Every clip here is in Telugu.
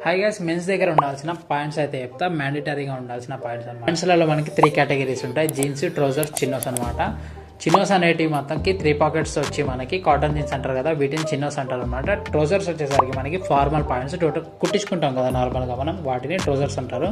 హాయ్ గైస్, మెన్స్ దగ్గర ఉండాల్సిన పాయింట్స్ అయితే చెప్తా. మ్యాండేటరీగా ఉండాల్సిన పాయింట్స్ అనమాట. పాయింట్స్లలో మనకి 3 కేటగిరీస్ ఉంటాయి: జీన్స్, ట్రౌజర్స్, చిన్నోస్ అనమాట. చిన్నోస్ అనేటివి మొత్తంకి 3 పాకెట్స్ వచ్చి మనకి కాటన్ జీన్స్ అంటారు కదా, వీటిని చిన్నోస్ అంటారు అనమాట. ట్రౌజర్స్ వచ్చేసరికి మనకి ఫార్మల్ పాయింట్స్ టోటల్ కుట్టించుకుంటాం కదా నార్మల్గా, మనం వాటిని ట్రౌజర్స్ అంటారు.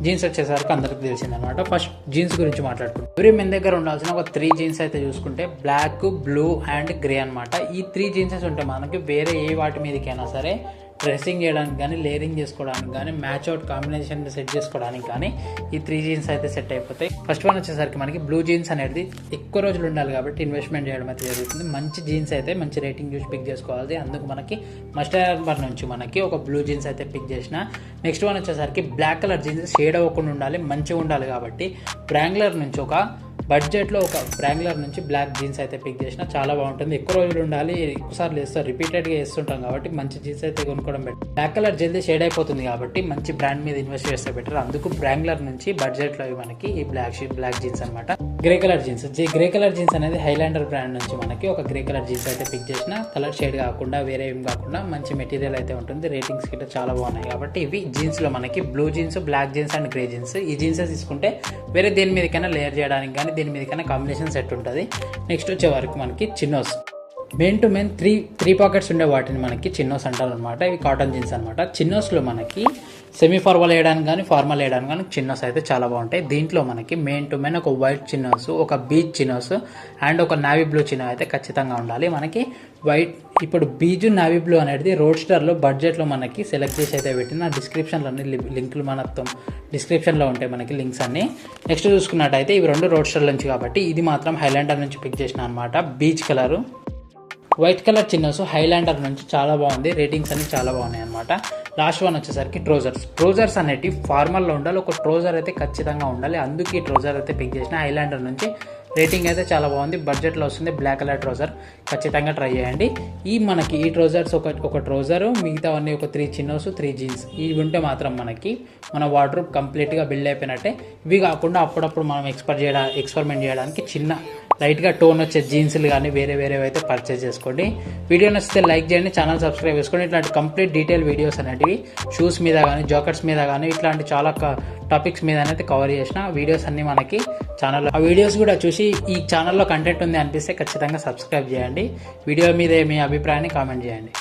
జీన్స్ వచ్చేసరికి అందరికి తెలిసిందనమాట. ఫస్ట్ జీన్స్ గురించి మాట్లాడుకుంటాం. ఎవరి మెన్ దగ్గర ఉండాల్సిన ఒక 3 జీన్స్ అయితే చూసుకుంటే బ్లాక్, బ్లూ అండ్ గ్రే అనమాట. ఈ 3 జీన్సెస్ ఉంటే మనకి వేరే ఏ వాటి మీదకైనా సరే డ్రెస్సింగ్ చేయడానికి కానీ, లేరింగ్ చేసుకోవడానికి కానీ, మ్యాచ్ అవుట్ కాంబినేషన్ సెట్ చేసుకోవడానికి కానీ ఈ 3 జీన్స్ అయితే సెట్ అయిపోతాయి. ఫస్ట్ వన్ వచ్చేసరికి మనకి బ్లూ జీన్స్ అనేది ఎక్కువ రోజులు ఉండాలి కాబట్టి ఇన్వెస్ట్మెంట్ చేయడం అయితే జరుగుతుంది. మంచి జీన్స్ అయితే మంచి రేటింగ్ చూసి పిక్ చేసుకోవాలి. అందుకు మనకి మస్టర్డ్ హార్బర్ నుంచి మనకి ఒక బ్లూ జీన్స్ అయితే పిక్ చేసిన. నెక్స్ట్ వన్ వచ్చేసరికి బ్లాక్ కలర్ జీన్స్ షేడ్ అవ్వకుండా ఉండాలి, మంచిగా ఉండాలి కాబట్టి బ్రాంగ్లర్ నుంచి ఒక బడ్జెట్లో ఒక బ్రాంగ్లర్ నుంచి బ్లాక్ జీన్స్ అయితే పిక్ చేసిన. చాలా బాగుంటుంది. ఎక్కువ రోజులు ఉండాలి, ఎక్కువసార్లు వేస్తారు, రిపీటెడ్గా వేస్తుంటాం కాబట్టి మంచి జీన్స్ అయితే కొనుక్కోవడం బెటర్. బ్లాక్ కలర్ జల్దీ షేడ్ అయిపోతుంది కాబట్టి మంచి బ్రాండ్ మీద ఇన్వెస్ట్ చేస్తే బెటర్. అందుకు బ్రాంగ్లర్ నుంచి బడ్జెట్లో మనకి ఈ బ్లాక్ జీన్స్ అనమాట. Grey colour jeans. Grey colour jeans అనేది హైలాండర్ బ్రాండ్ నుంచి మనకి ఒక గ్రే కలర్ జీన్స్ అయితే పిక్ చేసిన. కలర్ షేడ్ కాకుండా వేరే ఏం కాకుండా మంచి మెటీరియల్ అయితే ఉంటుంది. రేటింగ్స్ గిట్ట చాలా బాగున్నాయి కాబట్టి ఇవి జీన్స్లో మనకి blue jeans, black jeans and grey jeans. ఈ జీన్సెస్ తీసుకుంటే వేరే దేని మీదకైనా లేయర్ చేయడానికి కానీ దీని మీదకైనా కాంబినేషన్ సెట్ ఉంటుంది. నెక్స్ట్ వచ్చే వరకు మనకి chinos. Main to main three pockets ఉండే వాటిని మనకి చిన్నోస్ అంటారు అనమాట. ఇవి కాటన్ జీన్స్ అనమాట. చిన్నోస్లో మనకి సెమీ ఫార్మల్ వేయడానికి కానీ, ఫార్మల్ వేయడానికి కానీ చిన్నోస్ అయితే చాలా బాగుంటాయి. దీంట్లో మనకి మెయిన్ టు మెయిన్ ఒక వైట్ చిన్నోస్, ఒక బీచ్ చిన్నోస్ అండ్ ఒక నావీ బ్లూ చిన్నో అయితే ఖచ్చితంగా ఉండాలి. మనకి వైట్ ఇప్పుడు బీజు నావీ బ్లూ అనేది రోడ్స్టర్లో బడ్జెట్లో మనకి సెలెక్ట్ చేసి అయితే పెట్టిన. డిస్క్రిప్షన్లోని లింకులు మనతో డిస్క్రిప్షన్లో ఉంటాయి మనకి లింక్స్ అన్ని. నెక్స్ట్ చూసుకున్నట్టయితే ఇవి 2 రోడ్స్టర్ నుంచి కాబట్టి ఇది మాత్రం హైలాండర్ నుంచి పిక్ చేసిన అనమాట. Beige colour, white colour chinos Highlander నుంచి చాలా బాగుంది. రేటింగ్స్ అన్ని చాలా బాగున్నాయి అనమాట. లాస్ట్ వన్ వచ్చేసరికి ట్రౌజర్స్ అనేటివి ఫార్మల్లో ఉండాలి. ఒక ట్రౌజర్ అయితే ఖచ్చితంగా ఉండాలి. అందుకే ఈ ట్రౌజర్ అయితే పిక్ చేసిన. హైలాండర్ నుంచి రేటింగ్ అయితే చాలా బాగుంది. బడ్జెట్లో వస్తుంది. బ్లాక్ కలర్ ట్రౌజర్ ఖచ్చితంగా ట్రై చేయండి. మనకి ఈ ట్రౌజర్స్ ఒక ట్రౌజరు, మిగతావన్నీ ఒక 3 చిన్నోస్, 3 జీన్స్ ఇవి ఉంటే మాత్రం మనకి మన వార్డ్రోబ్ కంప్లీట్గా బిల్డ్ అయిపోయినట్టే. ఇవి కాకుండా అప్పుడప్పుడు మనం ఎక్స్పెరిమెంట్ చేయడానికి చిన్న లైట్గా టోన్ వచ్చే జీన్స్లు కానీ వేరే అయితే పర్చేస్ చేసుకోండి. వీడియో నచ్చితే లైక్ చేయండి, ఛానల్ సబ్స్క్రైబ్ చేసుకోండి. ఇట్లాంటి కంప్లీట్ డీటెయిల్ వీడియోస్ అనేటివి షూస్ మీద కానీ, జాకెట్స్ మీద కానీ ఇట్లాంటి చాలా టాపిక్స్ మీద అయితే కవర్ చేసిన వీడియోస్ అన్నీ మనకి ఛానల్లో. ఆ వీడియోస్ కూడా చూసి ఈ ఛానల్లో కంటెంట్ ఉంది అనిపిస్తే ఖచ్చితంగా సబ్స్క్రైబ్ చేయండి. వీడియో మీద మీ అభిప్రాయాన్ని కామెంట్ చేయండి.